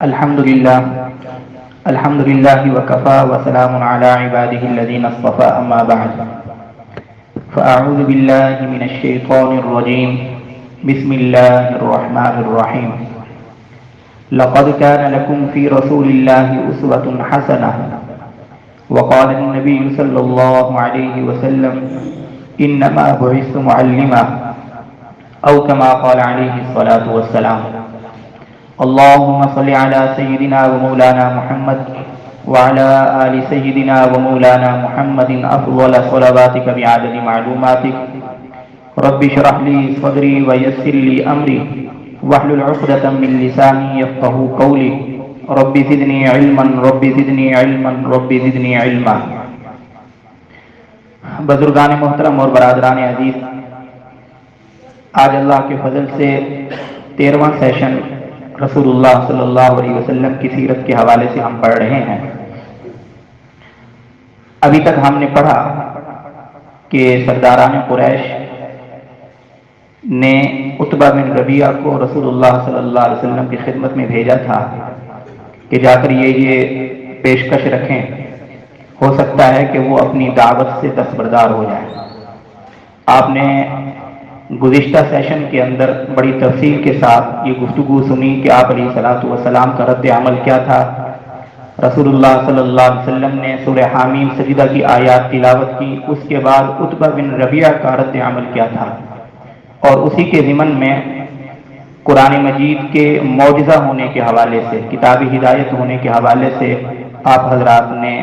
الحمد لله وكفى وسلام على عباده الذين اصطفى أما بعد فأعوذ بالله من الشيطان الرجيم بسم الله الرحمن الرحيم لقد كان لكم في رسول الله أسوة حسنة وقال النبي صلى الله عليه وسلم إنما بعثت معلما أو كما قال عليه الصلاة والسلام اللهم صل على سيدنا ومولانا محمد وعلى آل سيدنا ومولانا محمد أفضل صلواتك بعدد معلوماتك رب اشرح لي صدري ويسر لي أمري واحلل عقدة من لساني يفقهوا قولي رب زدني علما رب زدني علما رب زدني علما. بزرگان محترم اور برادران عزیز، آج اللہ کے فضل سے 13واں سیشن رسول اللہ صلی اللہ علیہ وسلم کی سیرت کے حوالے سے ہم پڑھ رہے ہیں. ابھی تک ہم نے پڑھا کہ سرداران قریش نے عتبہ بن ربیعہ کو رسول اللہ صلی اللہ علیہ وسلم کی خدمت میں بھیجا تھا کہ جا کر یہ پیشکش رکھیں، ہو سکتا ہے کہ وہ اپنی دعوت سے دستبردار ہو جائیں. آپ نے گزشتہ سیشن کے اندر بڑی تفصیل کے ساتھ یہ گفتگو سنی کہ آپ علیہ الصلوۃ والسلام کا رد عمل کیا تھا. رسول اللہ صلی اللہ علیہ وسلم نے سورہ حامیم سجدہ کی آیات تلاوت کی، اس کے بعد عتبہ بن ربیعہ کا رد عمل کیا تھا، اور اسی کے ضمن میں قرآن مجید کے معجزہ ہونے کے حوالے سے، کتاب ہدایت ہونے کے حوالے سے آپ حضرات نے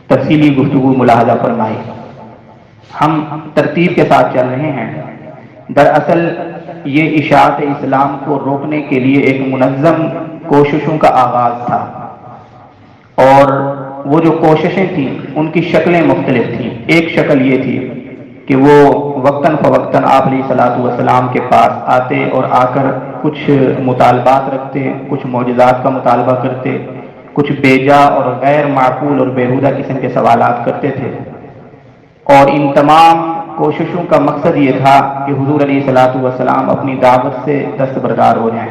تفصیلی گفتگو ملاحظہ فرمائی. ہم ترتیب کے ساتھ چل رہے ہیں. دراصل یہ اشاعت اسلام کو روکنے کے لیے ایک منظم کوششوں کا آغاز تھا، اور وہ جو کوششیں تھیں ان کی شکلیں مختلف تھیں. ایک شکل یہ تھی کہ وہ وقتاً فوقتاً آپ علیہ الصلوۃ والسلام کے پاس آتے اور آ کر کچھ مطالبات رکھتے، کچھ معجزات کا مطالبہ کرتے، کچھ بیجا اور غیر معقول اور بیہودہ قسم کے سوالات کرتے تھے، اور ان تمام کوششوں کا مقصد یہ تھا کہ حضور علیہ الصلوۃ والسلام اپنی دعوت سے دستبردار ہو جائیں.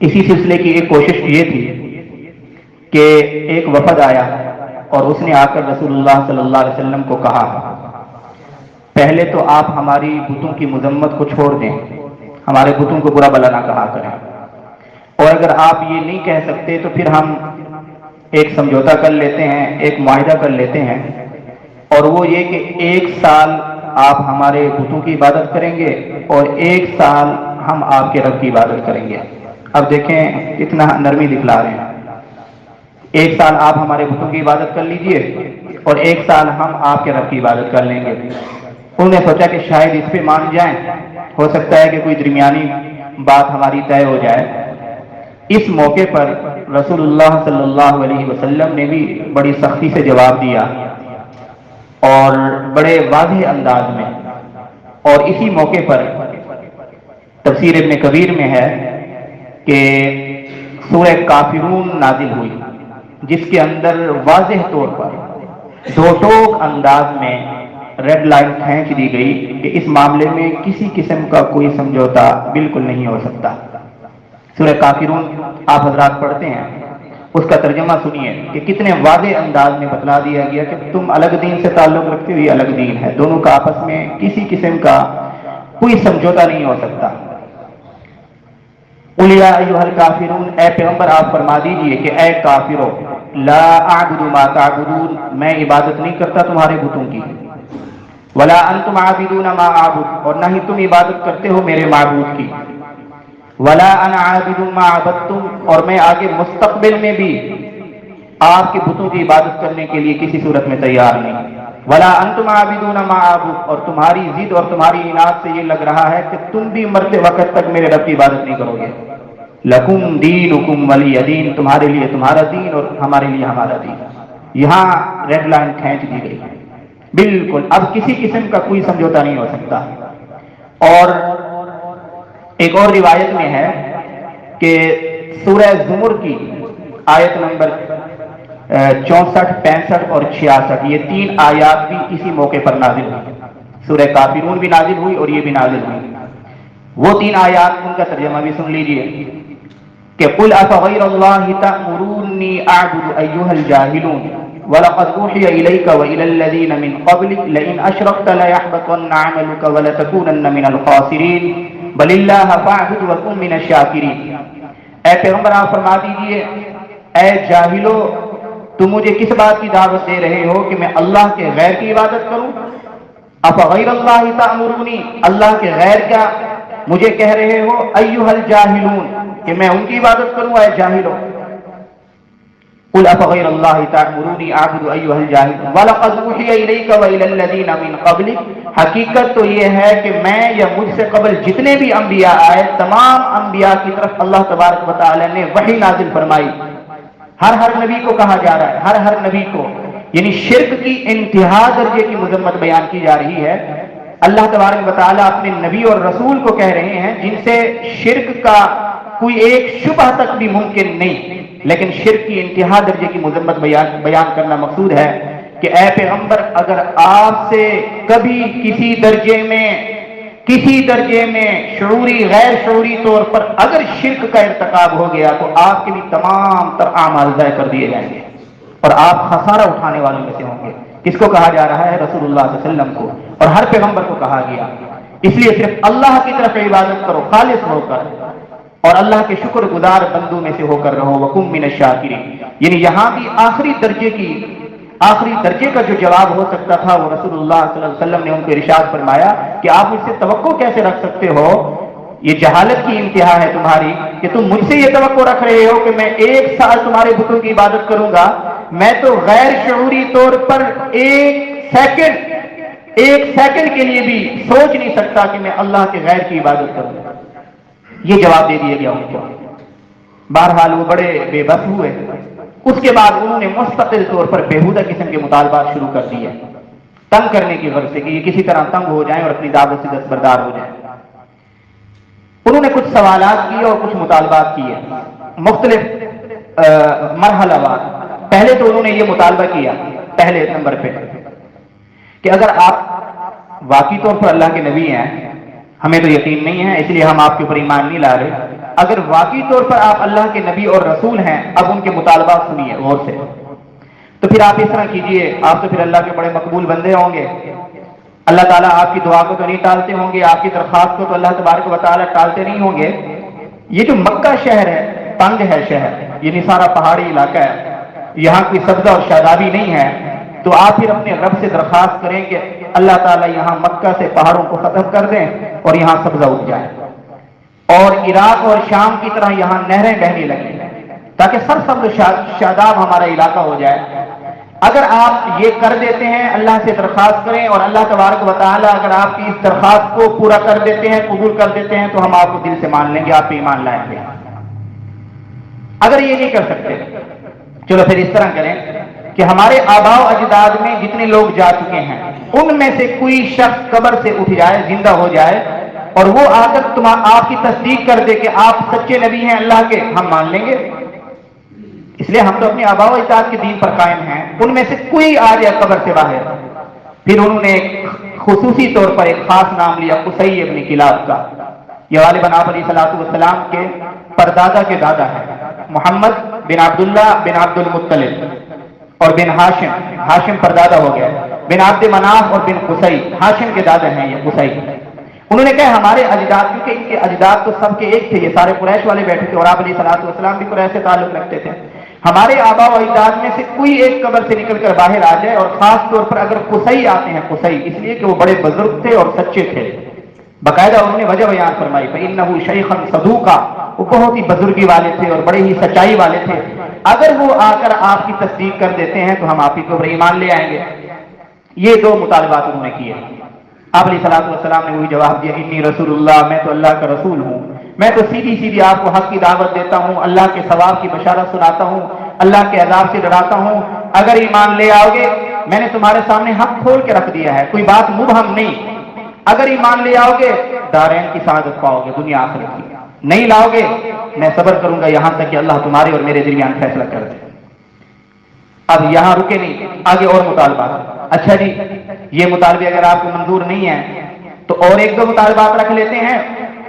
اسی سلسلے کی ایک کوشش یہ تھی کہ ایک وفد آیا اور اس نے آ کر رسول اللہ صلی اللہ علیہ وسلم کو کہا، پہلے تو آپ ہماری بتوں کی مذمت کو چھوڑ دیں، ہمارے بتوں کو برا بلا نہ کہا کریں، اور اگر آپ یہ نہیں کہہ سکتے تو پھر ہم ایک سمجھوتا کر لیتے ہیں، ایک معاہدہ کر لیتے ہیں، اور وہ یہ کہ 1 سال آپ ہمارے بتوں کی عبادت کریں گے اور 1 سال ہم آپ کے رب کی عبادت کریں گے. اب دیکھیں کتنا نرمی دکھلا رہے ہیں. 1 سال آپ ہمارے بتوں کی عبادت کر لیجئے اور 1 سال ہم آپ کے رب کی عبادت کر لیں گے. انہوں نے سوچا کہ شاید اس پہ مان جائیں، ہو سکتا ہے کہ کوئی درمیانی بات ہماری طے ہو جائے. اس موقع پر رسول اللہ صلی اللہ علیہ وسلم نے بھی بڑی سختی سے جواب دیا اور بڑے واضح انداز میں. اور اسی موقع پر تفسیر ابن کبیر میں ہے کہ سورہ کافرون نازل ہوئی، جس کے اندر واضح طور پر 2 ٹوک انداز میں ریڈ لائن کھینچ دی گئی کہ اس معاملے میں کسی قسم کا کوئی سمجھوتا بالکل نہیں ہو سکتا. سورہ کافرون آپ حضرات پڑھتے ہیں، اس کا ترجمہ سنیے کہ کتنے واضح انداز میں بتلا دیا گیا کہ تم الگ دین سے تعلق رکھتے ہوئے الگ دین ہے، دونوں کا آپس میں کسی قسم کا کوئی سمجھوتا نہیں ہو سکتا. قُلْ يَا أَيُّهَا الْكَافِرُونَ، اے پیغمبر آپ فرما دیجئے کہ اے کافرو، لا اعبد ما تعبدون، میں عبادت نہیں کرتا تمہارے بتوں کی، ولا انتم عابدون ما اعبد، اور نہ ہی تم عبادت کرتے ہو میرے معبود کی، ولا انا عابد ما عبدتم، اور میں آگے مستقبل میں بھی آپ کے بتوں کی عبادت کرنے کے لیے کسی صورت میں تیار نہیں، ولا انتم عابدون ما اعبد، اور تمہاری ضد اور تمہاری اناد سے یہ لگ رہا ہے کہ تم بھی مرتے وقت تک میرے رب کی عبادت نہیں کرو گے. لکم دینکم ولی دین، تمہارے لیے تمہارا دین اور ہمارے لیے ہمارا دین. یہاں ریڈ لائن کھینچ دی گئی بالکل. اب کسی قسم کا کوئی سمجھوتا نہیں ہو سکتا. اور ایک اور روایت میں ہے کہ سورہ زمر کی آیت نمبر 64، 65 اور 66، یہ 3 آیات بھی اسی موقع پر نازل ہوئی. سورہ کافرون بھی نازل ہوئی اور یہ بھی نازل ہوئی. وہ 3 آیات ان کا ترجمہ بھی سن لیجئے. کہ قل افغیر اللہ تأمرونی اعبد ایھا الجاہلون وَلَقَدْ أُوحِيَ إِلَيْكَ وَإِلَى الَّذِينَ مِنْ قَبْلِكَ لَئِنْ أَشْرَكْتَ لَيَحْبَطَنَّ عَمَلُكَ وَلَتَكُونَنَّ مِنَ الْخَاسِرِينَ بَلِ اللَّهَ فَاعْبُدْ وَكُن مِنَ الشَّاكِرِينَ۔ اے پیغمبر آپ فرما دیجئے، اے جاہلو، تم مجھے کس بات کی دعوت دے رہے ہو کہ میں اللہ کے غیر کی عبادت کروں؟ افغیر اللہ تأمرونی، اللہ کے غیر کیا مجھے کہہ رہے ہو؟ ایھا الجاہلون، کہ میں ان کی عبادت کروں؟ اے جاہلو، قل افغیر اللہ تأمرونی اعبد ایھا الجاہلون وَلَقَدْ أُوحِيَ إِلَيْكَ وَإِلَى الَّذِينَ مِنْ قَبْلِكَ، حقیقت تو یہ ہے کہ میں یا مجھ سے قبل جتنے بھی انبیاء آئے، تمام انبیاء کی طرف اللہ تبارک و تعالی نے وحی نازل فرمائی۔ ہر نبی کو کہا جا رہا ہے، ہر نبی کو، یعنی شرک کی انتہا درجے کی مذمت بیان کی جا رہی ہے۔ اللہ تبارک و تعالی اپنے نبی اور رسول کو کہہ رہے ہیں جن سے شرک کا کوئی ایک شبہ تک بھی ممکن نہیں، لیکن شرک کی انتہا درجے کی مذمت بیان کرنا مقصود ہے کہ اے پیغمبر، اگر آپ سے کبھی کسی درجے میں شعوری غیر شعوری طور پر اگر شرک کا ارتکاب ہو گیا تو آپ کے بھی تمام تر اعمال ضائع کر دیے جائیں گے اور آپ خسارہ اٹھانے والوں میں سے ہوں گے۔ کس کو کہا جا رہا ہے؟ رسول اللہ صلی اللہ علیہ وسلم کو، اور ہر پیغمبر کو کہا گیا۔ اس لیے صرف اللہ کی طرف عبادت کرو خالص ہو کر، اور اللہ کے شکر گزار بندوں میں سے ہو کر رہو، وَكُن مِّنَ الشَّاكِرِينَ۔ یعنی یہاں بھی آخری درجے کا جو جواب ہو سکتا تھا وہ رسول اللہ صلی اللہ علیہ وسلم نے ان کو ارشاد فرمایا کہ آپ مجھ سے توقع کیسے رکھ سکتے ہو؟ یہ جہالت کی انتہا ہے تمہاری کہ تم مجھ سے یہ توقع رکھ رہے ہو کہ میں 1 سال تمہارے بتوں کی عبادت کروں گا۔ میں تو غیر شعوری طور پر ایک سیکنڈ کے لیے بھی سوچ نہیں سکتا کہ میں اللہ کے غیر کی عبادت کروں گا۔ یہ جواب دے دیا گیا ان کو۔ بہرحال وہ بڑے بے بس ہوئے۔ اس کے بعد انہوں نے مستقل طور پر بےہودہ قسم کے مطالبات شروع کر دیے، تنگ کرنے کی غرض سے کہ یہ کسی طرح تنگ ہو جائیں اور اپنی دعوت سے دستبردار ہو جائیں۔ انہوں نے کچھ سوالات کیے اور کچھ مطالبات کیے مختلف مرحلہ وار۔ پہلے تو انہوں نے یہ مطالبہ کیا پہلے نمبر پہ کہ اگر آپ واقعی طور پر اللہ کے نبی ہیں، ہمیں تو یقین نہیں ہے اس لیے ہم آپ کے اوپر ایمان نہیں لا رہے، اگر واقعی طور پر آپ اللہ کے نبی اور رسول ہیں، اب ان کے مطالبات سنیے غور سے، تو پھر آپ اس طرح کیجئے، آپ تو پھر اللہ کے بڑے مقبول بندے ہوں گے، اللہ تعالیٰ آپ کی دعا کو تو نہیں ٹالتے ہوں گے، آپ کی درخواست کو تو اللہ تبارک و تعالیٰ ٹالتے نہیں ہوں گے۔ یہ جو مکہ شہر ہے، تنگ ہے شہر، یہ سارا پہاڑی علاقہ ہے، یہاں کوئی سبزہ اور شادابی نہیں ہے، تو آپ پھر اپنے رب سے درخواست کریں کہ اللہ تعالیٰ یہاں مکہ سے پہاڑوں کو ختم کر دیں اور یہاں سبزہ اگ جائے، اور عراق اور شام کی طرح یہاں نہریں بہنے لگیں تاکہ سرسبز شاداب ہمارا علاقہ ہو جائے۔ اگر آپ یہ کر دیتے ہیں، اللہ سے درخواست کریں، اور اللہ تبارک و تعالیٰ اگر آپ کی اس درخواست کو پورا کر دیتے ہیں، قبول کر دیتے ہیں، تو ہم آپ کو دل سے مان لیں گے، آپ پہ ایمان لائیں گے۔ اگر یہ نہیں کر سکتے، چلو پھر اس طرح کریں کہ ہمارے آباء و اجداد میں جتنے لوگ جا چکے ہیں ان میں سے کوئی شخص قبر سے اٹھ جائے، زندہ ہو جائے، اور وہ آ کر آپ کی تصدیق کر دے کہ آپ سچے نبی ہیں اللہ کے، ہم مان لیں گے۔ اس لیے ہم تو اپنے آباء و اجداد کے دین پر قائم ہیں، ان میں سے کوئی آ جائے قبر سے باہر۔ پھر انہوں نے خصوصی طور پر ایک خاص نام لیا، قصی ابن کلاب کا۔ یہ غالباً آپ علیہ السلام کے پردادا کے دادا ہیں، محمد بن عبداللہ بن عبد المطلب اور بن ہاشم پردادا ہو گیا، بن عبد مناف اور بن قصی، ہاشم کے دادا ہیں یہ قصی۔ انہوں نے کہا ہمارے اجداد، کیونکہ ان کے اجداد تو سب کے ایک تھے، یہ سارے قریش والے بیٹھے تھے اور آپ علیہ السلام بھی قریش سے تعلق رکھتے تھے، ہمارے آباء و اجداد میں سے کوئی ایک قبر سے نکل کر باہر آ جائے، اور خاص طور پر اگر قصی آتے ہیں، قصی اس لیے کہ وہ بڑے بزرگ تھے اور سچے تھے، باقاعدہ انہوں نے وجہ بیان فرمائی، فإنه شیخا صدوقا، وہ بہت ہی بزرگی والے تھے اور بڑے ہی سچائی والے تھے، اگر وہ آ کر آپ کی تصدیق کر دیتے ہیں تو ہم آپ ہی کو ایمان لے آئیں گے۔ یہ 2 مطالبات انہوں نے کیے۔ آپ علیہ السلام نے وہی جواب دیا، انی رسول اللہ، میں تو اللہ کا رسول ہوں، میں تو سیدھی آپ کو حق کی دعوت دیتا ہوں، اللہ کے ثواب کی بشارت سناتا ہوں، اللہ کے عذاب سے ڈراتا ہوں، اگر ایمان لے آؤ گے میں نے تمہارے سامنے حق کھول کے رکھ دیا ہے، کوئی بات مبہم نہیں، اگر ایمان لے آؤ گے دارین کی سعادت پاؤ گے، دنیا آخرت کی، نہیں لاؤ گے میں صبر کروں گا یہاں تک کہ اللہ تمہارے اور میرے درمیان فیصلہ کر دے۔ اب یہاں رکے نہیں، آگے اور مطالبات۔ اچھا جی، یہ مطالبے اگر آپ کو منظور نہیں ہیں تو اور 1-2 مطالبات رکھ لیتے ہیں،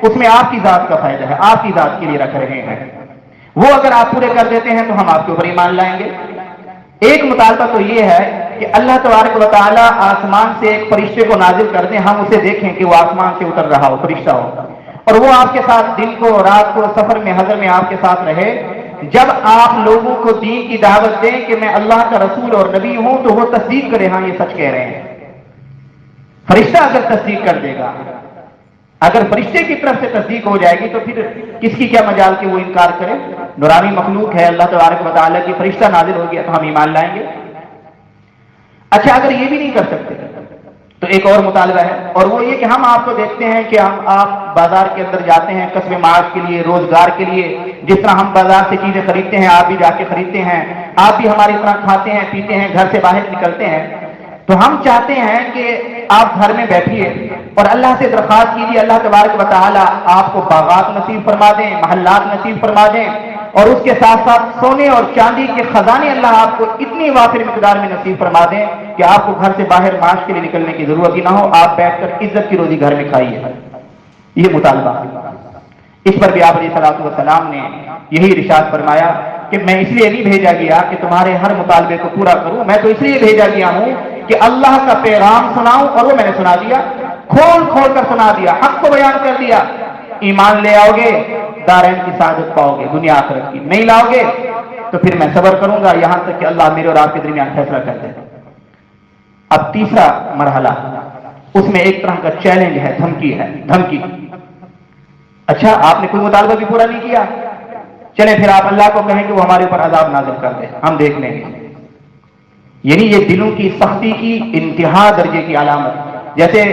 اس میں آپ کی ذات کا فائدہ ہے، آپ کی ذات کے لیے رکھ رہے ہیں۔ وہ اگر آپ پورے کر دیتے ہیں تو ہم آپ کے اوپر ایمان لائیں گے۔ ایک مطالبہ تو یہ ہے کہ اللہ تبارک و تعالیٰ آسمان سے ایک فرشتے کو نازل کر دیں، ہم اسے دیکھیں کہ وہ آسمان سے اتر رہا ہو، فرشتہ ہو، اور وہ آپ کے ساتھ دن کو رات کو سفر میں حضر میں آپ کے ساتھ رہے۔ جب آپ لوگوں کو دین کی دعوت دیں کہ میں اللہ کا رسول اور نبی ہوں تو وہ تصدیق کرے، ہاں یہ سچ کہہ رہے ہیں۔ فرشتہ اگر تصدیق کر دے گا، اگر فرشتے کی طرف سے تصدیق ہو جائے گی تو پھر کس کی کیا مجال کہ وہ انکار کرے؟ نورانی مخلوق ہے اللہ تبارک و تعالیٰ کی، فرشتہ نازل ہو گیا تو ہم ایمان لائیں گے۔ اچھا اگر یہ بھی نہیں کر سکتے تو ایک اور مطالبہ ہے، اور وہ یہ کہ ہم آپ کو دیکھتے ہیں کہ آپ بازار کے اندر جاتے ہیں کسب معاش کے لیے، روزگار کے لیے، جس طرح ہم بازار سے چیزیں خریدتے ہیں آپ بھی جا کے خریدتے ہیں، آپ بھی ہماری طرح کھاتے ہیں پیتے ہیں، گھر سے باہر نکلتے ہیں۔ تو ہم چاہتے ہیں کہ آپ گھر میں بیٹھیے اور اللہ سے درخواست کیجیے اللہ تبارک و تعالیٰ آپ کو باغات نصیب فرما دیں، محلات نصیب فرما دیں، اور اس کے ساتھ ساتھ سونے اور چاندی کے خزانے اللہ آپ کو اتنی وافر مقدار میں نصیب فرما دیں کہ آپ کو گھر سے باہر معاش کے لیے نکلنے کی ضرورت ہی نہ ہو، آپ بیٹھ کر عزت کی روزی گھر میں کھائیے۔ یہ مطالبہ، اس پر بھی آپ علیہ الصلوۃ والسلام نے یہی ارشاد فرمایا کہ میں اس لیے نہیں بھیجا گیا کہ تمہارے ہر مطالبے کو پورا کروں، میں تو اس لیے بھیجا گیا ہوں کہ اللہ کا پیغام سناؤں، اور وہ میں نے سنا دیا، کھول کھول کر سنا دیا، حق کو بیان کر دیا۔ ایمان لے آؤ گے دارین کی سعادت پاؤ گے، دنیا آخرت کی، نہیں لاؤ گے تو پھر میں صبر کروں گا یہاں تک کہ اللہ میرے اور آپ کے درمیان فیصلہ کر دے۔ اب تیسرا مرحلہ، اس میں ایک طرح کا چیلنج ہے، دھمکی ہے، دھمکی۔ اچھا آپ نے کوئی مطالبہ بھی پورا نہیں کیا، چلیں پھر آپ اللہ کو کہیں کہ وہ ہمارے اوپر عذاب نازل کر دے، ہم دیکھ لیں گے۔ یعنی یہ دلوں کی سختی کی انتہا درجے کی علامت۔ جیسے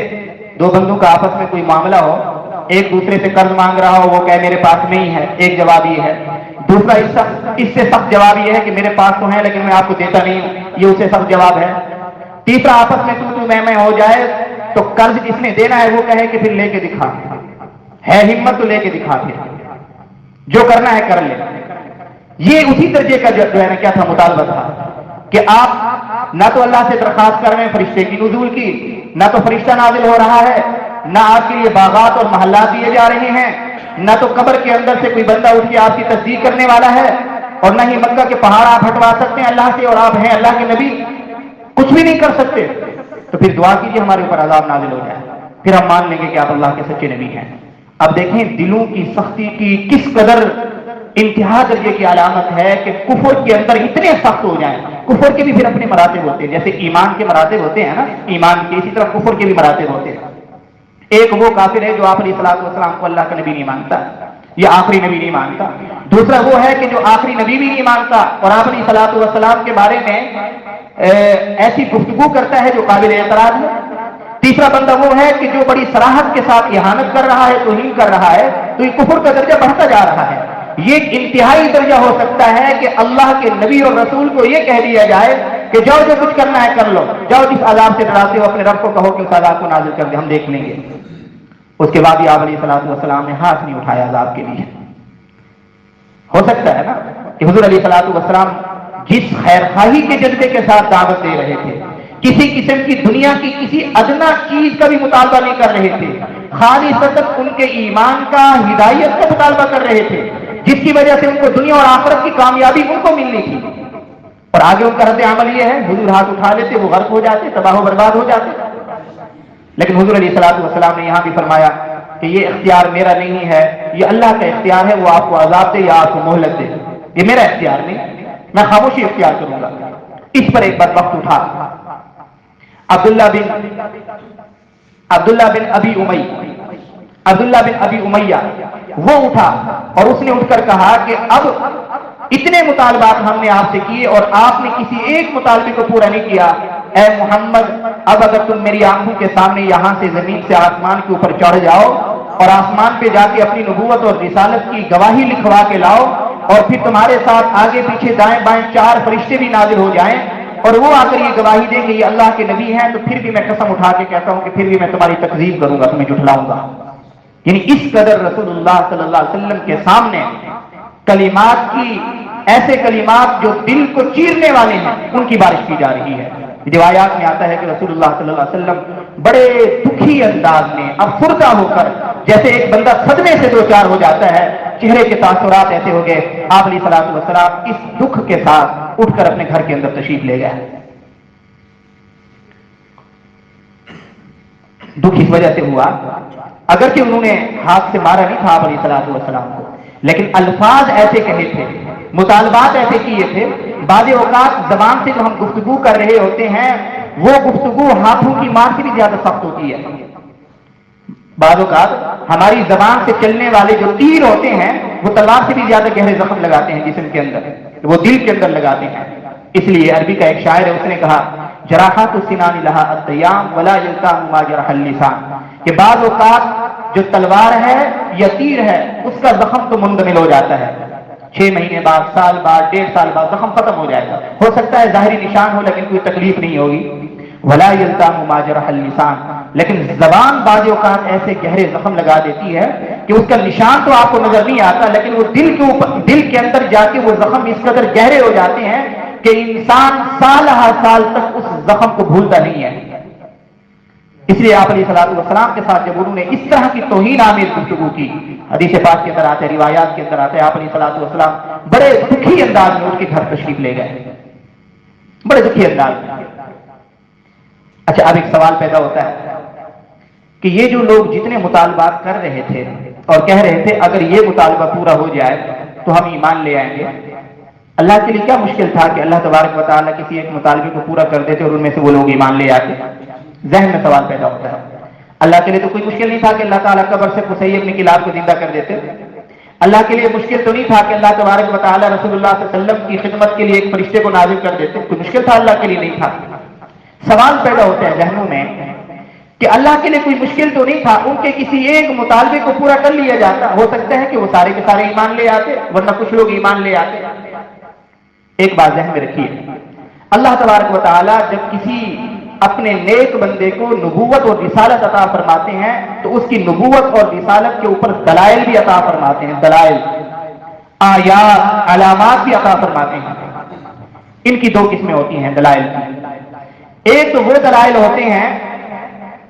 دو بندوں کا آپس میں کوئی معاملہ ہو، ایک دوسرے سے قرض مانگ رہا ہو، وہ کہے میرے پاس نہیں ہے، ایک جواب یہ ہے، دوسرا اس سے سخت جواب یہ ہے کہ میرے پاس تو ہے لیکن میں آپ کو دیتا نہیں ہوں، یہ اسے سخت جواب ہے۔ تیسرا آپس میں تو میں ہو جائے تو قرض جس نے دینا ہے وہ کہے کہ پھر لے کے دکھا، ہے ہمت تو لے کے دکھا، پھر جو کرنا ہے کر لے۔ یہ اسی درجے کا جو ہے نا کیا تھا، مطالبہ تھا کہ آپ نہ تو اللہ سے درخواست کر رہے ہیں فرشتے کی نزول کی، نہ تو فرشتہ نازل ہو رہا ہے، نہ آپ کے لیے باغات اور محلات دیے جا رہے ہیں، نہ تو قبر کے اندر سے کوئی بندہ اٹھ کے آپ کی تصدیق کرنے والا ہے، اور نہ ہی مکہ کے پہاڑ آپ ہٹوا سکتے ہیں اللہ سے، اور آپ ہیں اللہ کے نبی، کچھ بھی نہیں کر سکتے۔ تو پھر دعا کیجیے ہمارے اوپر عذاب نازل ہو جائے، پھر ہم مان لیں گے کہ آپ اللہ کے سچے نبی ہیں۔ اب دیکھیں دلوں کی سختی کی کس قدر انتہا درجے کی علامت ہے کہ کفر کے اندر اتنے سخت ہو جائیں۔ کفر کے بھی پھر اپنے مراتب ہوتے ہیں، جیسے ایمان کے مراتب ہوتے ہیں نا، ایمان کے، اسی طرح کفر کے بھی مراتب ہوتے ہیں۔ ایک وہ کافر ہے جو آپ علیہ الصلوۃ والسلام کو اللہ کا نبی نہیں مانتا، یا آخری نبی نہیں مانتا۔ دوسرا وہ ہے کہ جو آخری نبی بھی نہیں مانتا اور آپ علیہ الصلوۃ والسلام کے بارے میں ایسی گفتگو کرتا ہے جو قابل اعتراض ہے۔ تیسرا بندہ وہ ہے کہ جو بڑی صراحت کے ساتھ اہانت کر رہا ہے، توہین کر رہا ہے، تو یہ کفر کا درجہ بڑھتا جا رہا ہے۔ یہ ایک انتہائی درجہ ہو سکتا ہے کہ اللہ کے نبی اور رسول کو یہ کہہ دیا جائے کہ جاؤ جو کچھ کرنا ہے کر لو، جاؤ جس عذاب سے ڈراتے ہو اپنے رب کو کہو کہ اس عذاب کو نازل کر دے، ہم دیکھ لیں گے۔ اس کے بعد بھی آپ علیہ الصلوۃ والسلام نے ہاتھ نہیں اٹھایا عذاب کے لیے۔ ہو سکتا ہے نا کہ حضور علیہ الصلوۃ والسلام جس خیر خواہی کے جذبے کے ساتھ دعوت دے رہے تھے، کسی قسم کی دنیا کی کسی ادنا چیز کا بھی مطالبہ نہیں کر رہے تھے، خالصتاً ان کے ایمان کا، ہدایت کا مطالبہ کر رہے تھے، جس کی وجہ سے ان کو دنیا اور آخرت کی کامیابی ان کو ملنی تھی۔ اور آگے ان کا رد عمل یہ ہے، حضور ہاتھ اٹھا لیتے، وہ غرق ہو جاتے، تباہ و برباد ہو جاتے۔ لیکن حضور علیہ الصلوۃ والسلام نے یہاں بھی فرمایا کہ یہ اختیار میرا نہیں ہے، یہ اللہ کا اختیار ہے، وہ آپ کو عذاب دے یا آپ کو مہلت دے، یہ میرا اختیار نہیں، میں خاموشی اختیار کروں گا۔ اس پر ایک بدبخت اٹھا، عبداللہ بن ابی امیہ وہ اٹھا، اور اس نے اٹھ کر کہا کہ اب اتنے مطالبات ہم نے آپ سے کیے اور آپ نے کسی ایک مطالبے کو پورا نہیں کیا، اے محمد اب اگر تم میری آنکھوں کے سامنے یہاں سے زمین سے آسمان کے اوپر چڑھ جاؤ اور آسمان پہ جا کے اپنی نبوت اور رسالت کی گواہی لکھوا کے لاؤ، اور پھر تمہارے ساتھ آگے پیچھے دائیں بائیں 4 فرشتے بھی نازل ہو جائیں اور وہ آ کر یہ گواہی دیں کہ یہ اللہ کے نبی ہیں، تو پھر بھی میں قسم اٹھا کے کہتا ہوں کہ پھر بھی میں تمہاری تکذیب کروں گا، تمہیں جھٹلاؤں گا۔ یعنی اس قدر رسول اللہ صلی اللہ علیہ وسلم کے سامنے کلمات کی، ایسے کلمات جو دل کو چیرنے والے ہیں، ان کی بارش کی جا رہی ہے۔ روایات میں آتا ہے کہ رسول اللہ صلی اللہ علیہ وسلم بڑے دکھی انداز میں افسردہ ہو کر، جیسے ایک بندہ صدمے سے دو چار ہو جاتا ہے، چہرے کے تاثرات ایسے ہو گئے، آپ علیہ الصلوۃ والسلام اس دکھ کے ساتھ اٹھ کر اپنے گھر کے اندر تشریف لے گئے۔ دکھ اس وجہ سے ہوا، اگرچہ انہوں نے ہاتھ سے مارا نہیں تھا آپ علیہ الصلوۃ والسلام کو، لیکن الفاظ ایسے کہے تھے، مطالبات ایسے کیے تھے۔ بعض اوقات زبان سے جو ہم گفتگو کر رہے ہوتے ہیں وہ گفتگو ہاتھوں کی مار سے بھی زیادہ سخت ہوتی ہے۔ بعض اوقات ہماری زبان سے چلنے والے جو تیر ہوتے ہیں وہ تلوار سے بھی زیادہ گہرے زخم لگاتے ہیں جسم کے اندر، وہ دل کے اندر لگاتے ہیں۔ اس لیے عربی کا ایک شاعر ہے، اس نے کہا جراحات السنان لہا الطیام ولا یلتام ما جرح اللسان، کہ بعض اوقات جو تلوار ہے یا تیر ہے اس کا زخم تو مندمل ہو جاتا ہے، 6 مہینے بعد، سال بعد، 1.5 سال بعد زخم ختم ہو جائے گا، ہو سکتا ہے ظاہری نشان ہو لیکن کوئی تکلیف نہیں ہوگی۔ ولا یلتام ما جرح اللسان، لیکن زبان بعض اوقات ایسے گہرے زخم لگا دیتی ہے کہ اس کا نشان تو آپ کو نظر نہیں آتا، لیکن وہ دل کے اندر جا کے وہ زخم اس قدر گہرے ہو جاتے ہیں کہ انسان سال ہر سال تک اس زخم کو بھولتا نہیں ہے۔ اس لیے آپ علیہ الصلوۃ والسلام کے ساتھ جب انہوں نے اس طرح کی توہین آمیز گفتگو کی، حدیث پاک کے اندر آتے ہیں، روایات کے اندر آتے ہیں، آپ علیہ الصلوۃ والسلام بڑے دکھی انداز میں ان کے گھر تشریف لے گئے، بڑے دکھی انداز میں۔ اچھا، اب ایک سوال پیدا ہوتا ہے کہ یہ جو لوگ جتنے مطالبات کر رہے تھے اور کہہ رہے تھے اگر یہ مطالبہ پورا ہو جائے تو ہم ایمان لے آئیں گے، اللہ کے لیے کیا مشکل تھا کہ اللہ تبارک و تعالیٰ کسی ایک مطالبے کو پورا کر دیتے اور ان میں سے وہ لوگ ایمان لے آتے؟ ذہن میں سوال پیدا ہوتا ہے۔ اللہ کے لیے تو کوئی مشکل نہیں تھا کہ اللہ تعالیٰ قبر سے قصی بن کلاب کو زندہ کر دیتے، اللہ کے لیے مشکل تو نہیں تھا کہ اللہ تبارک و تعالیٰ رسول اللہ صلی اللہ علیہ وسلم کی خدمت کے لیے ایک فرشتے کو نازل کر دیتے، کوئی مشکل تھا اللہ کے لیے نہیں تھا۔ سوال پیدا ہوتے ہیں ذہنوں میں کہ اللہ کے لیے کوئی مشکل تو نہیں تھا، ان کے کسی ایک مطالبے کو پورا کر لیا جاتا، ہو سکتا ہے کہ وہ سارے کے سارے ایمان لے آتے، ورنہ کچھ لوگ ایمان لے آتے۔ ایک بات ذہن میں رکھیے، اللہ تبارک و تعالیٰ جب کسی اپنے نیک بندے کو نبوت اور رسالت عطا فرماتے ہیں تو اس کی نبوت اور رسالت کے اوپر دلائل بھی عطا فرماتے ہیں، دلائل، آیات، علامات بھی عطا فرماتے ہیں۔ ان کی 2 قسمیں ہوتی ہیں دلائل کی۔ ایک تو وہ دلائل ہوتے ہیں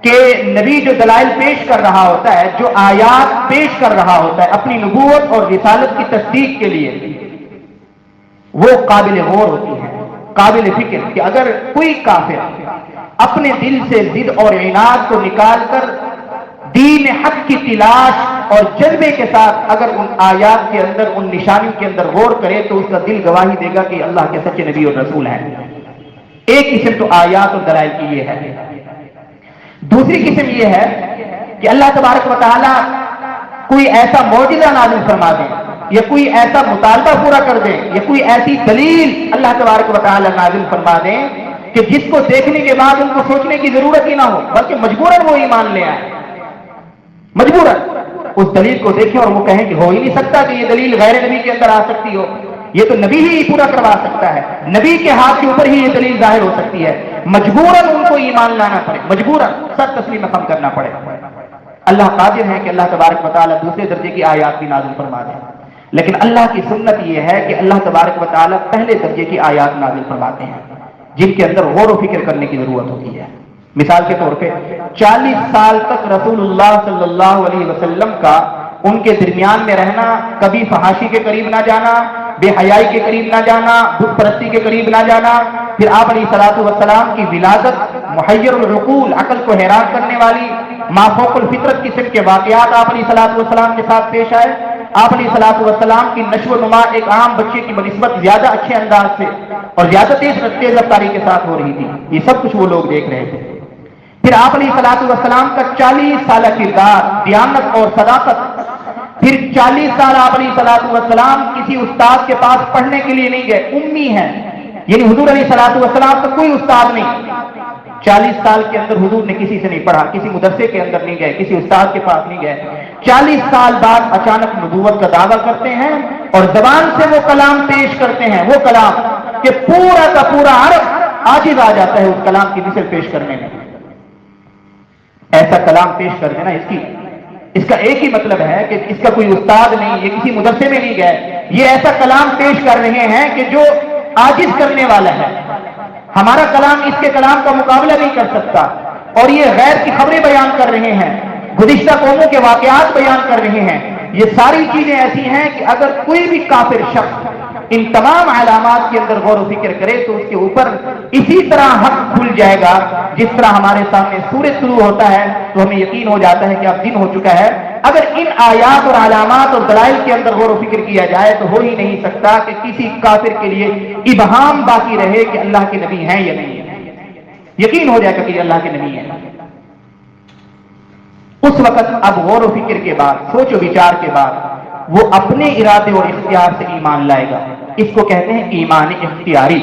کہ نبی جو دلائل پیش کر رہا ہوتا ہے، جو آیات پیش کر رہا ہوتا ہے اپنی نبوت اور رسالت کی تصدیق کے لیے، وہ قابل غور ہوتی ہے، قابل فکر، کہ اگر کوئی کافر اپنے دل سے ضد اور عناد کو نکال کر دین حق کی تلاش اور جذبے کے ساتھ اگر ان آیات کے اندر، ان نشانیوں کے اندر غور کرے تو اس کا دل گواہی دے گا کہ اللہ کے سچے نبی اور رسول ہیں۔ ایک قسم تو آیات اور دلائل کی یہ ہے۔ دوسری قسم یہ ہے کہ اللہ تبارک و تعالیٰ کوئی ایسا معجزہ نازل فرما دیں یا کوئی ایسا مطالبہ پورا کر دیں یا کوئی ایسی دلیل اللہ تبارک و تعالیٰ نازل فرما دیں کہ جس کو دیکھنے کے بعد ان کو سوچنے کی ضرورت ہی نہ ہو، بلکہ مجبوراً وہ ایمان لے آئے، مجبوراً اس دلیل کو دیکھیں اور وہ کہیں کہ ہو ہی نہیں سکتا کہ یہ دلیل غیر نبی کے اندر آ سکتی ہو، یہ تو نبی ہی پورا کروا سکتا ہے، نبی کے ہاتھ کے اوپر ہی یہ دلیل ظاہر ہو سکتی ہے، مجبوراً ان کو ایمان لانا پڑے، مجبوراً سر تسلیم خم کرنا پڑے۔ اللہ قادر ہے کہ اللہ تبارک و تعالیٰ دوسرے درجے کی آیات بھی نازل فرما دے، لیکن اللہ کی سنت یہ ہے کہ اللہ تبارک و تعالیٰ پہلے درجے کی آیات نازل فرماتے ہیں جن کے اندر غور و فکر کرنے کی ضرورت ہوتی ہے۔ مثال کے طور پہ 40 سال تک رسول اللہ صلی اللہ علیہ وسلم کا ان کے درمیان میں رہنا، کبھی فحاشی کے قریب نہ جانا، بے حیائی کے قریب نہ جانا، بت پرستی کے قریب نہ جانا، پھر آپ علیہ الصلوۃ والسلام کی ولادت محیر العقول، عقل کو حیران کرنے والی مافوق الفطرت قسم کے واقعات آپ علیہ الصلوۃ والسلام کے ساتھ پیش آئے، آپ علیہ الصلوۃ والسلام کی نشو و نما ایک عام بچے کی بنسبت زیادہ اچھے انداز سے اور زیادہ تیز رفتاری کے ساتھ ہو رہی تھی، یہ سب کچھ وہ لوگ دیکھ رہے تھے۔ پھر آپ علیہ الصلوۃ والسلام کا 40 سالہ کردار، دیانت اور صداقت، پھر 40 سال آپ علیہ الصلوۃ والسلام کسی استاد کے پاس پڑھنے کے لیے نہیں گئے، امی ہیں، یعنی حضور علیہ الصلوۃ والسلام کا کوئی استاد نہیں۔ 40 سال کے اندر حضور نے کسی سے نہیں پڑھا، کسی مدرسے کے اندر نہیں گئے، کسی استاد کے پاس نہیں گئے۔ 40 سال بعد اچانک نبوت کا دعویٰ کرتے ہیں اور زبان سے وہ کلام پیش کرتے ہیں، وہ کلام کہ پورا کا پورا عرب عاجز آ جاتا ہے اس کلام کی مثل پیش کرنے میں۔ ایسا کلام پیش کر دینا، اس کا ایک ہی مطلب ہے کہ اس کا کوئی استاد نہیں، یہ کسی مدرسے میں نہیں گئے، یہ ایسا کلام پیش کر رہے ہیں کہ جو عاجز کرنے والا ہے، ہمارا کلام اس کے کلام کا مقابلہ نہیں کر سکتا، اور یہ غیر کی خبریں بیان کر رہے ہیں، گزشتہ قوموں کے واقعات بیان کر رہے ہیں، یہ ساری چیزیں ایسی ہیں کہ اگر کوئی بھی کافر شخص ان تمام علامات کے اندر غور و فکر کرے تو اس کے اوپر اسی طرح حق کھل جائے گا جس طرح ہمارے سامنے سورج طلوع ہوتا ہے تو ہمیں یقین ہو جاتا ہے کہ اب دن ہو چکا ہے۔ اگر ان آیات اور علامات اور دلائل کے اندر غور و فکر کیا جائے تو ہو ہی نہیں سکتا کہ کسی کافر کے لیے ابہام باقی رہے کہ اللہ کے نبی ہیں یا نہیں ہے۔ یقین ہو جائے گا کہ یہ اللہ کے نبی ہیں۔ اس وقت اب غور و فکر کے بعد، سوچ و وچار کے بعد وہ اپنے ارادے اور اختیار سے ایمان لائے گا۔ اس کو کہتے ہیں ایمان اختیاری۔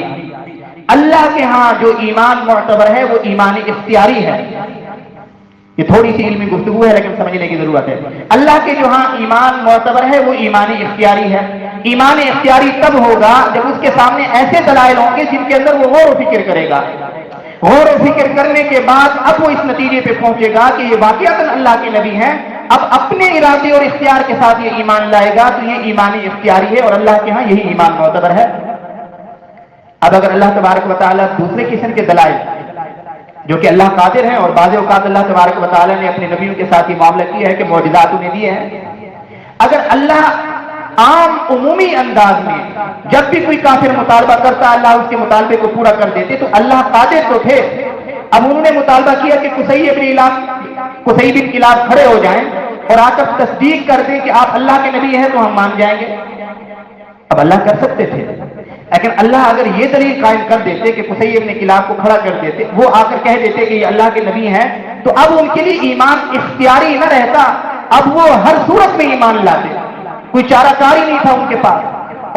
اللہ کے ہاں جو ایمان معتبر ہے وہ ایمان اختیاری ہے۔ یہ تھوڑی سی علمی گفتگو ہے لیکن سمجھنے کی ضرورت ہے۔ اللہ کے جو ہاں ایمان معتبر ہے وہ ایمان اختیاری ہے۔ ایمان اختیاری تب ہوگا جب اس کے سامنے ایسے دلائل ہوں گے جن کے اندر وہ غور و فکر کرے گا۔ غور و فکر کرنے کے بعد اب وہ اس نتیجے پہ پہنچے گا کہ یہ واقعتاً اللہ کے نبی ہیں، اب اپنے ارادے اور اختیار کے ساتھ یہ ایمان لائے گا تو یہ ایمان اختیاری ہے اور اللہ کے ہاں یہی ایمان معتبر ہے۔ اب اگر اللہ تبارک و تعالیٰ دوسرے قسم کے دلائل جو کہ اللہ قادر ہیں، اور بعض اوقات اللہ تبارک و تعالیٰ نے اپنے نبیوں کے ساتھ یہ معاملہ کیا ہے کہ معجزات انہیں دیے ہیں، اگر اللہ عام عمومی انداز میں جب بھی کوئی کافر مطالبہ کرتا اللہ اس کے مطالبے کو پورا کر دیتے تو اللہ قادر تو تھے۔ اب انہوں نے مطالبہ کیا کہ قصی بن کلاب کھڑے ہو جائیں اور آ کر تصدیق کر دیں کہ آپ اللہ کے نبی ہیں تو ہم مان جائیں گے۔ اب اللہ کر سکتے تھے، لیکن اللہ اگر یہ دلیل قائم کر دیتے کہ قصی بن کلاب کو کھڑا کر دیتے، وہ آ کر کہہ دیتے کہ یہ اللہ کے نبی ہیں، تو اب ان کے لیے ایمان اختیاری نہ رہتا، اب وہ ہر صورت میں ایمان لاتے۔ کوئی چارہ کار ہی نہیں تھا ان کے پاس،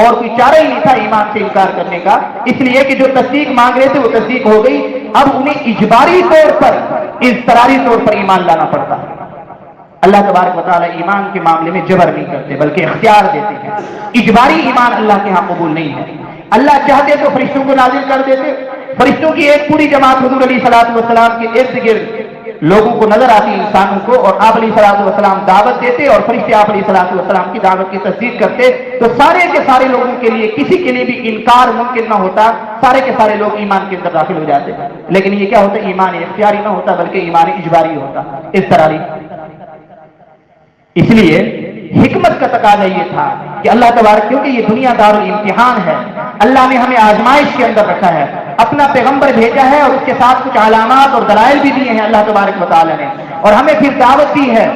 اور کوئی چارہ ہی نہیں تھا ایمان سے انکار کرنے کا، اس لیے کہ جو تصدیق مانگ رہے تھے وہ تصدیق ہو گئی۔ اب انہیں اجباری طور پر، اضطراری طور پر ایمان لانا پڑتا۔ اللہ تبارک و تعالیٰ ایمان کے معاملے میں جبر نہیں کرتے بلکہ اختیار دیتے ہیں۔ اجباری ایمان اللہ کے ہاں قبول نہیں ہے۔ اللہ چاہتے تو فرشتوں کو نازل کر دیتے، فرشتوں کی ایک پوری جماعت حضور علیہ الصلوۃ والسلام کے ارد گرد لوگوں کو نظر آتی انسانوں کو، اور آپ علیہ الصلوۃ والسلام دعوت دیتے اور فرشتے آپ علیہ الصلوۃ والسلام کی دعوت کی تصدیق کرتے، تو سارے کے سارے لوگوں کے لیے کسی کے لیے بھی انکار ممکن نہ ہوتا، سارے کے سارے لوگ ایمان کے اندر داخل ہو جاتے۔ لیکن یہ کیا ہوتا؟ ایمان اختیاری نہ ہوتا بلکہ ایمان اجباری ہوتا، اضطراری۔ اس لیے حکمت کا تقاضا یہ تھا کہ اللہ تبارک، کیونکہ یہ دنیا دار الامتحان ہے، اللہ نے ہمیں آزمائش کے اندر رکھا ہے، اپنا پیغمبر بھیجا ہے اور اس کے ساتھ کچھ علامات اور دلائل بھی دیے ہیں اللہ تبارک و تعالی نے، اور ہمیں پھر دعوت دی ہے۔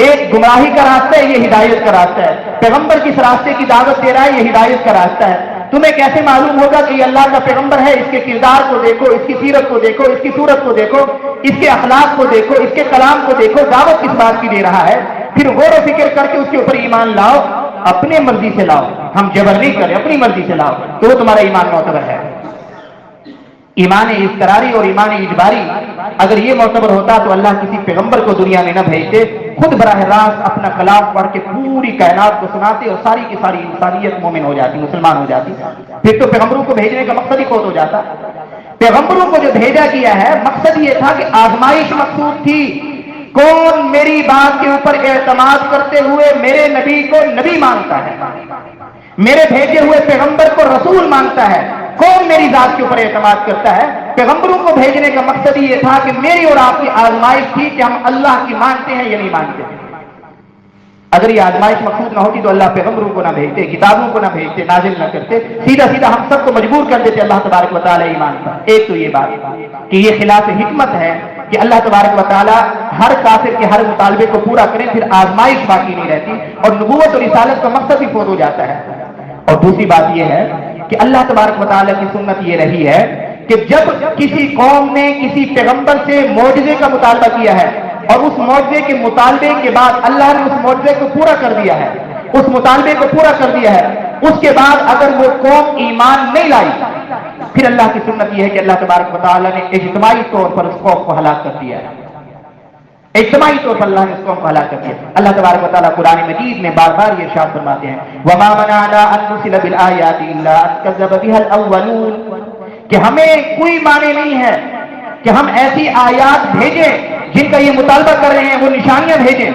ایک گمراہی کا راستہ ہے، یہ ہدایت کا راستہ ہے۔ پیغمبر کس راستے کی دعوت دے رہا ہے؟ یہ ہدایت کا راستہ ہے۔ تمہیں کیسے معلوم ہوگا کہ یہ اللہ کا پیغمبر ہے؟ اس کے کردار کو دیکھو، اس کی سیرت کو دیکھو، اس کی صورت کو دیکھو، اس کے اخلاق کو دیکھو، اس کے کلام کو دیکھو، دعوت کس بات کی دے رہا ہے، پھر غور و فکر کر کے اس کے اوپر ایمان لاؤ، اپنے مرضی سے لاؤ، ہم جبر نہیں کریں، اپنی مرضی سے لاؤ تو وہ تمہارا ایمان معتبر ہے۔ ایمان اضطراری اور ایمان اجباری اگر یہ معتبر ہوتا تو اللہ کسی پیغمبر کو دنیا میں نہ بھیجتے، خود براہ راست اپنا کلام پڑھ کے پوری کائنات کو سناتے اور ساری کی ساری انسانیت مومن ہو جاتی، مسلمان ہو جاتی۔ پھر تو پیغمبروں کو بھیجنے کا مقصد ہی خود ہو جاتا۔ پیغمبروں کو جو بھیجا گیا ہے مقصد یہ تھا کہ آزمائش مقصود تھی، کون میری بات کے اوپر اعتماد کرتے ہوئے میرے نبی کو نبی مانتا ہے، میرے بھیجے ہوئے پیغمبر کو رسول مانتا ہے، کون میری ذات کے اوپر اعتماد کرتا ہے۔ پیغمبروں کو بھیجنے کا مقصد یہ تھا کہ میری اور آپ کی آزمائش تھی کہ ہم اللہ کی مانتے ہیں یا نہیں مانتے۔ اگر یہ آزمائش مقصود نہ ہوتی تو اللہ پیغمبروں کو نہ بھیجتے، کتابوں کو نہ بھیجتے، نازل نہ کرتے، سیدھا سیدھا ہم سب کو مجبور کر دیتے اللہ تبارک و تعالی ایمان پر۔ ایک تو یہ بات کہ یہ خلاف حکمت ہے کہ اللہ تبارک و تعالی ہر کافر کے ہر مطالبے کو پورا کریں، پھر آزمائش باقی نہیں رہتی اور نبوت اور رسالت کا مقصد بھی فوت ہو جاتا ہے۔ اور دوسری بات یہ ہے کہ اللہ تبارک و تعالی کی سنت یہ رہی ہے کہ جب کسی قوم نے کسی پیغمبر سے معجزے کا مطالبہ کیا ہے اور اس معجزے کے مطالبے کے بعد اللہ نے اس معجزے کو پورا کر دیا ہے، اس مطالبے کو پورا کر دیا ہے، اس کے بعد اگر وہ قوم ایمان نہیں لائی، پھر اللہ کی سنت یہ ہے کہ اللہ تبارک و تعالی نے اجتماعی طور پر اس قوم کو ہلاک کر دیا ہے۔ اجتماعی طور پر اللہ نے اس قوم کو ہلاک کر دیا۔ اللہ تبارک و تعالیٰ قرآن مجید میں بار بار یہ ارشاد فرماتے ہیں وَمَا مَنَعْنَا أَن نُرْسِلَ بِالْآيَاتِ إِلَّا أَن كَذَّبَ بِهَا الْأَوَّلُونَ، کہ ہمیں کوئی معنی نہیں ہے کہ ہم ایسی آیات بھیجیں جن کا یہ مطالبہ کر رہے ہیں وہ نشانیاں بھیجیں،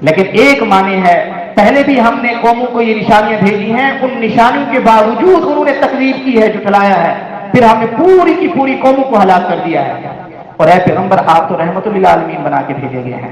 لیکن ایک معنی ہے پہلے بھی ہم نے قوموں کو یہ نشانیاں بھیجی ہیں، ان نشانیوں کے باوجود انہوں نے تکذیب کی ہے، جھٹلایا ہے، پھر ہم نے پوری کی پوری قوموں کو ہلاک کر دیا ہے۔ اور اے پیغمبر آپ تو رحمت للعالمین بنا کے بھیجے گئے ہیں،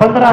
15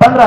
15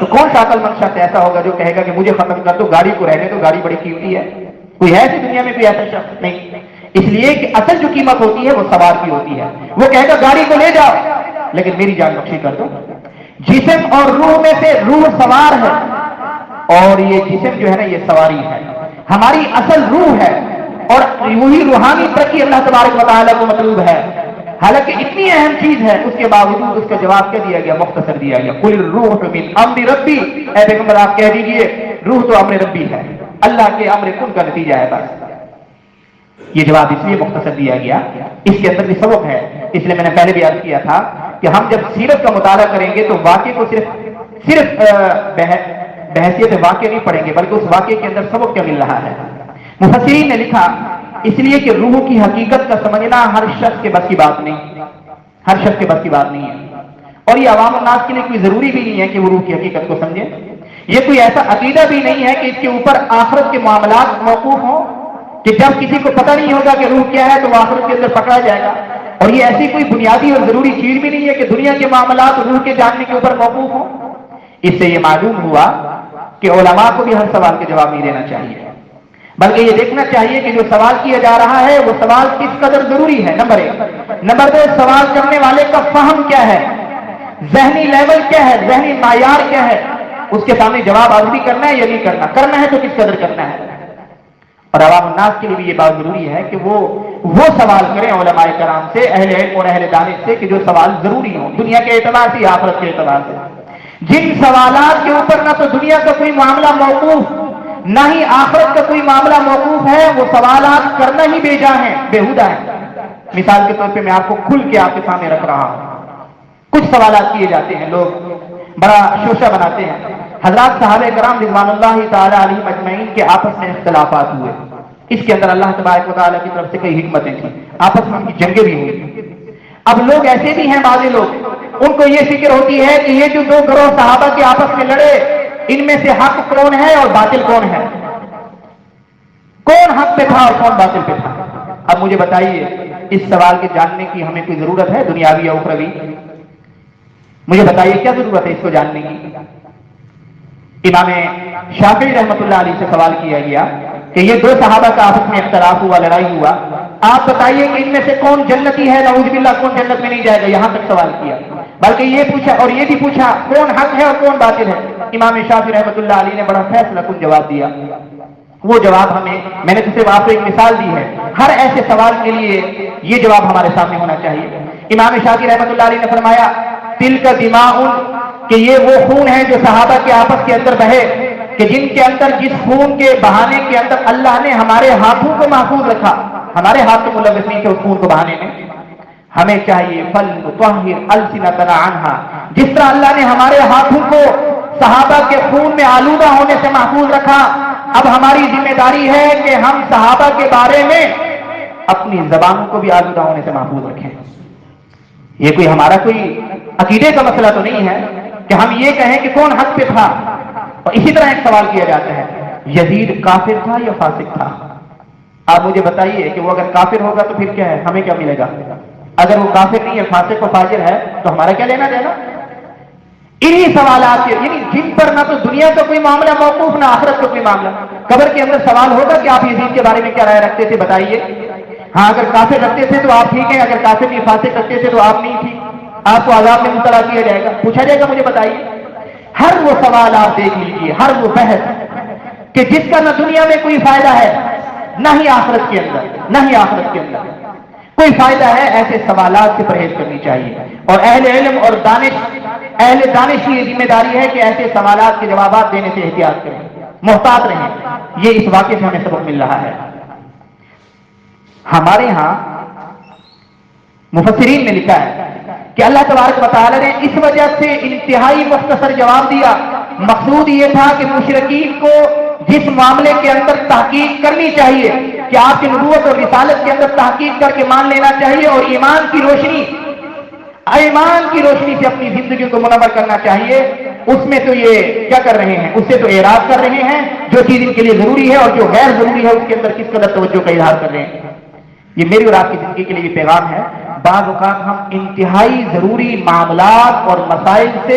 تو کون سا عقل مند شخص ایسا ہوگا جو کہے گا کہ مجھے ختم کر دو، گاڑی کو رہنے دو، گاڑی بڑی قیمتی ہے؟ کوئی ہے ایسی دنیا میں کوئی ایسا شخص؟ نہیں۔ اس لیے کہ اصل جو قیمت ہوتی ہے وہ سوار کی ہوتی ہے۔ وہ کہے گا گاڑی کو لے جاؤ لیکن میری جان بخشی کر دو۔ جسم اور روح میں سے روح سوار ہے اور یہ جسم جو ہے نا یہ سواری ہے۔ ہماری اصل روح ہے اور وہی روحانی ترقی اللہ تبارک و تعالیٰ کو مطلوب ہے۔ حالانکہ اتنی اہم چیز ہے اس کے باوجود اس کا جواب کیا دیا گیا؟ مختصر دیا گیا، قل الروح من امر ربی، اے پیغمبر آپ کہہ دیجئے روح تو امر ربی ہے، اللہ کے امر کن کا نتیجہ ہے بس۔ یہ جواب اس لیے مختصر دیا گیا، اس کے اندر بھی سبق ہے۔ اس لیے میں نے پہلے بھی عرض کیا تھا کہ ہم جب سیرت کا مطالعہ کریں گے تو واقعے کو صرف بحیثیت واقعے نہیں پڑھیں گے بلکہ اس واقعے کے اندر سبق کیا مل رہا ہے۔ مفسرین نے لکھا اس لیے کہ روح کی حقیقت کا سمجھنا ہر شخص کے بس کی بات نہیں، ہر شخص کے بس کی بات نہیں ہے، اور یہ عوام الناس کے لیے کوئی ضروری بھی نہیں ہے کہ وہ روح کی حقیقت کو سمجھے۔ یہ کوئی ایسا عقیدہ بھی نہیں ہے کہ اس کے اوپر آخرت کے معاملات موقوف ہوں کہ جب کسی کو پتہ نہیں ہوگا کہ روح کیا ہے تو وہ آخرت کے اندر پکڑا جائے گا، اور یہ ایسی کوئی بنیادی اور ضروری چیز بھی نہیں ہے کہ دنیا کے معاملات روح کے جاننے کے اوپر موقوف ہوں۔ اس سے یہ معلوم ہوا کہ علماء کو بھی ہر سوال کے جواب نہیں دینا چاہیے، بلکہ یہ دیکھنا چاہیے کہ جو سوال کیا جا رہا ہے وہ سوال کس قدر ضروری ہے، نمبر 1۔ نمبر 2، سوال کرنے والے کا فہم کیا ہے، ذہنی لیول کیا ہے، ذہنی معیار کیا ہے، اس کے سامنے جواب حاضری کرنا ہے یا نہیں کرنا، کرنا ہے تو کس قدر کرنا ہے۔ اور عوام الناس کے لیے بھی یہ بات ضروری ہے کہ وہ سوال کریں علماء کرام سے، اہل علم اور اہل دانش سے، کہ جو سوال ضروری ہوں دنیا کے اعتبار سے یا آخرت کے اعتبار سے۔ جن سوالات کے اوپر نہ تو دنیا کا کوئی معاملہ موقوف نہ ہی آخرت کا کوئی معاملہ موقوف ہے، وہ سوالات کرنا ہی بیجا ہیں، بیہودہ ہیں۔ مثال کے طور پہ میں آپ کو کھل کے آپ کے سامنے رکھ رہا ہوں، کچھ سوالات کیے جاتے ہیں، لوگ بڑا شوشہ بناتے ہیں۔ حضرات صحابہ کرام رضوان اللہ تعالی علیہم اجمعین کے آپس میں اختلافات ہوئے، اس کے اندر اللہ تبارک و تعالیٰ کی طرف سے کئی حکمتیں تھیں، آپس میں ان کی جنگیں بھی ہوئی۔ اب لوگ ایسے بھی ہیں، بعض لوگ ان کو یہ فکر ہوتی ہے کہ یہ جو دو گروہ صحابہ کے آپس میں لڑے، ان میں سے حق کون ہے اور باطل کون ہے، کون حق پہ تھا اور کون باطل پہ تھا۔ اب مجھے بتائیے اس سوال کے جاننے کی ہمیں کوئی ضرورت ہے دنیاوی یا اخروی؟ مجھے بتائیے کیا ضرورت ہے اس کو جاننے کی؟ امام شافعی رحمۃ اللہ علیہ سے سوال کیا گیا کہ یہ دو صحابہ کا آپس میں اختلاف ہوا، لڑائی ہوا، آپ بتائیے کہ ان میں سے کون جنتی ہے، نعوذ باللہ کون جنت میں نہیں جائے گا، یہاں تک سوال کیا۔ بلکہ یہ پوچھا اور یہ بھی پوچھا کون حق ہے اور کون باطل ہے۔ امام شافعی رحمۃ اللہ علیہ نے بڑا فیصلہ کن جواب دیا۔ وہ جواب میں نے تو صرف آپ کو ایک مثال دی ہے، ہر ایسے سوال کے لیے یہ جواب ہمارے سامنے ہونا چاہیے۔ امام شافعی رحمۃ اللہ علیہ نے فرمایا تلک دماء، کہ یہ وہ خون ہے جو صحابہ کے آپس کے اندر بہے، کہ جن کے اندر جس خون کے بہانے کے اندر اللہ نے ہمارے ہاتھوں کو محفوظ رکھا، ہمارے ہاتھ تو ملوث نہیں تھے اس خون کو بہانے میں۔ ہمیں چاہیے فلنطہر السنتنا عنہا، جس طرح اللہ نے ہمارے ہاتھوں کو صحابہ کے خون میں آلودہ ہونے سے محفوظ رکھا، اب ہماری ذمہ داری ہے کہ ہم صحابہ کے بارے میں اپنی زبانوں کو بھی آلودہ ہونے سے محفوظ رکھیں۔ یہ کوئی ہمارا کوئی عقیدے کا مسئلہ تو نہیں ہے کہ ہم یہ کہیں کہ کون حق پہ تھا۔ اور اسی طرح ایک سوال کیا جاتا ہے یزید کافر تھا یا فاسق تھا؟ آپ مجھے بتائیے کہ وہ اگر کافر ہوگا تو پھر کیا ہے، ہمیں کیا ملے گا؟ اگر وہ کافر نہیں ہے، فاسق و فاجر ہے، تو ہمارا کیا لینا دینا؟ انہی سوالات کے، یعنی جن پر نہ تو دنیا کا کوئی معاملہ موقوف نہ آخرت کا کوئی معاملہ۔ قبر کے اندر سوال ہوگا کہ آپ یزید کے بارے میں کیا رائے رکھتے تھے، بتائیے۔ ہاں اگر کافر رکھتے تھے تو آپ ٹھیک ہیں، اگر کافر نہیں فاسق رکھتے تھے تو آپ نہیں ٹھیک، آپ کو عذاب میں مبتلا کیا جائے گا، پوچھا جائے گا۔ مجھے بتائیے ہر وہ سوال آپ دیکھ لیجیے، ہر وہ بحث کہ جس کا نہ دنیا میں کوئی فائدہ ہے نہ ہی آخرت کے اندر، نہ ہی آخرت کے اندر کوئی فائدہ ہے، ایسے سوالات سے پرہیز کرنی چاہیے۔ اور اہل علم اور اہل دانش کی یہ ذمہ داری ہے کہ ایسے سوالات کے جوابات دینے سے احتیاط کریں، محتاط رہیں۔ یہ اس واقعے سے ہمیں سبق مل رہا ہے۔ ہمارے ہاں مفسرین نے لکھا ہے کہ اللہ تبارک و تعالی نے اس وجہ سے انتہائی مختصر جواب دیا، مقصود یہ تھا کہ مشرکین کو جس معاملے کے اندر تحقیق کرنی چاہیے کہ آپ کی نبوت اور رسالت کے اندر تحقیق کر کے مان لینا چاہیے، اور ایمان کی روشنی سے اپنی زندگی کو منور کرنا چاہیے، اس میں تو یہ کیا کر رہے ہیں، اس سے تو اعراض کر رہے ہیں۔ جو چیز ان کے لیے ضروری ہے اور جو غیر ضروری ہے اس کے اندر کس قدر توجہ کا اظہار کر رہے ہیں۔ یہ میری اور آپ کی زندگی کے لیے بھی پیغام ہے۔ بعض اوقات ہم انتہائی ضروری معاملات اور مسائل سے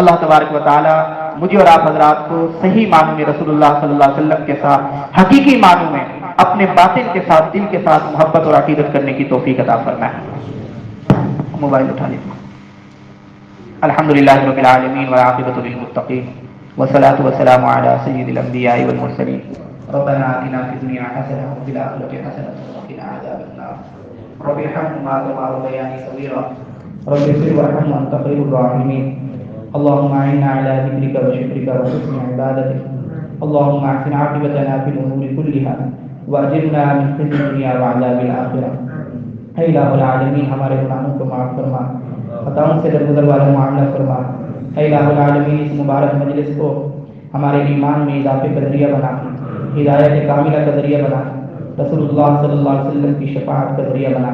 اللہ تبارک و تعالی مجھے اور آپ حضرات کو صحیح معنوں میں رسول اللہ صلی اللہ علیہ وسلم کے ساتھ حقیقی معنوں میں اپنے باطن کے ساتھ دل کے ساتھ محبت اور عقیدت کرنے کی توفیق عطا فرمائے۔ موبائل اٹھا لیجیے۔ الحمدللہ رب العالمین والعاقبۃ للمتقین والصلاۃ والسلام علی سید الانبیاء والمرسلین ربنا آتنا فی الدنیا حسنۃ وفی الآخرۃ حسنۃ وقنا عذاب النار رب ارحمهما كما ربياني صغيرا رب اغفر وارحم وانت خير الراحمين اللهم اعنا على ذكرك وشكرك وحسن عبادتك اللهم احسن عاقبتنا في الامور كلها واجرنا من خزي الدنيا وعذاب الاخره۔ اے الہ العالمین ہمارے گناہوں کو معاف فرما، خطاؤں سے درگزر والا معاملہ فرما۔ اے الہ العالمین اس مبارک مجلس کو ہمارے ایمان میں اضافے کا ذریعہ بنا، ہدایت کاملہ کا ذریعہ بنا، رسول اللہ صلی اللہ علیہ وسلم کی شفاعت کا ذریعہ بنا۔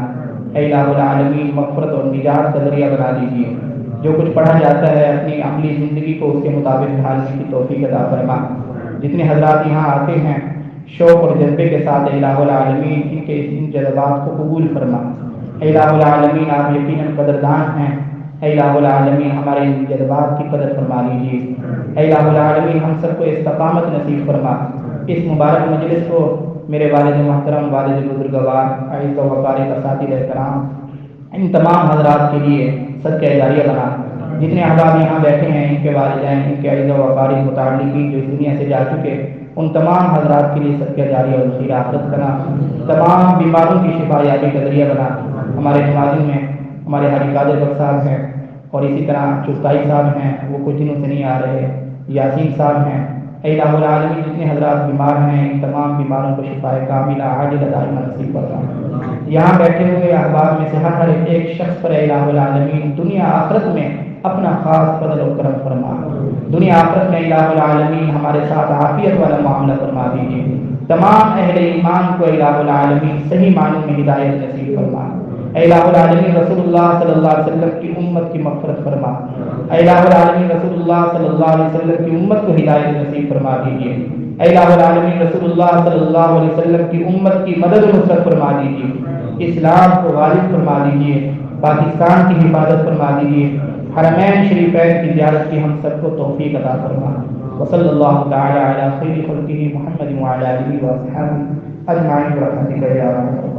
اے الہ العالمین مغفرت اور نجات کا ذریعہ بنا دیجیے۔ جو کچھ پڑھا جاتا ہے اپنی عملی زندگی کو اس کے مطابق ڈھالنے کی توفیق عطا فرما۔ جتنے حضرات یہاں آتے ہیں شوق اور جذبے کے ساتھ اے الہ العالمین ان کے ان جذبات کو قبول فرما۔ اے الہ العالمین آپ یقیناً قدردان ہیں، اے الہ العالمین ہمارے ان جذبات کی قدر فرما لیجیے۔ اے الہ العالمین ہم سب کو استقامت نصیب فرما۔ اس مبارک مجلس کو میرے والد محترم، والد بزرگوار، اعزاء و وقار اساتذہ کرام، ان تمام حضرات کے لیے صدقہ جاریہ بنا۔ جتنے احباب یہاں بیٹھے ہیں، ان کے والدین، ان کے اعزاء و وقار متعلقین جو اس دنیا سے جا چکے، ان تمام حضرات کے لیے صدقہ جاریہ اور خیر آخرت بنا۔ تمام بیماروں کی شفا یابی کا ذریعہ بنا۔ ہمارے نمازوں میں ہمارے حاجی قادر بخش صاحب ہیں، اور اسی طرح چستائی صاحب ہیں، وہ کچھ دنوں سے نہیں آ رہے، یاسین صاحب ہیں۔ اے الہ العالمین جتنے حضرات بیمار ہیں ان تمام بیماروں کو شفاء کاملہ عاجلہ دائمہ نصیب فرما۔ یہاں بیٹھے ہوئے احباب میں سے ہر ایک شخص پر اے الہ العالمین دنیا آخرت میں اپنا خاص فضل و کرم فرما۔ دنیا آخرت میں الہ العالمین ہمارے ساتھ عافیت والا معاملہ فرما دیجیے۔ تمام اہل ایمان کو الہ العالمین صحیح معنوں میں ہدایت نصیب فرما۔ اے الہ العالمین رسول اللہ صلی اللہ علیہ وسلم کی امت کی مغفرت فرما۔ اے الہ العالمین رسول اللہ صلی اللہ علیہ وسلم کی امت کو ہدایت نصیب فرما دیجیے۔ اے الہ العالمین رسول اللہ صلی اللہ علیہ وسلم کی امت کی مدد و نصرت فرما دیجیے۔ اسلام کو غالب فرما دیجیے، پاکستان کی حفاظت فرما دیجیے، حرمین شریفین کی زیارت کی ہم سب کو توفیق عطا فرما۔ وصلی اللہ تعالی علی خیر خلقہ محمد وعلی آلہ واصحابہ اجمعین برحمتک یا ارحم الراحمین۔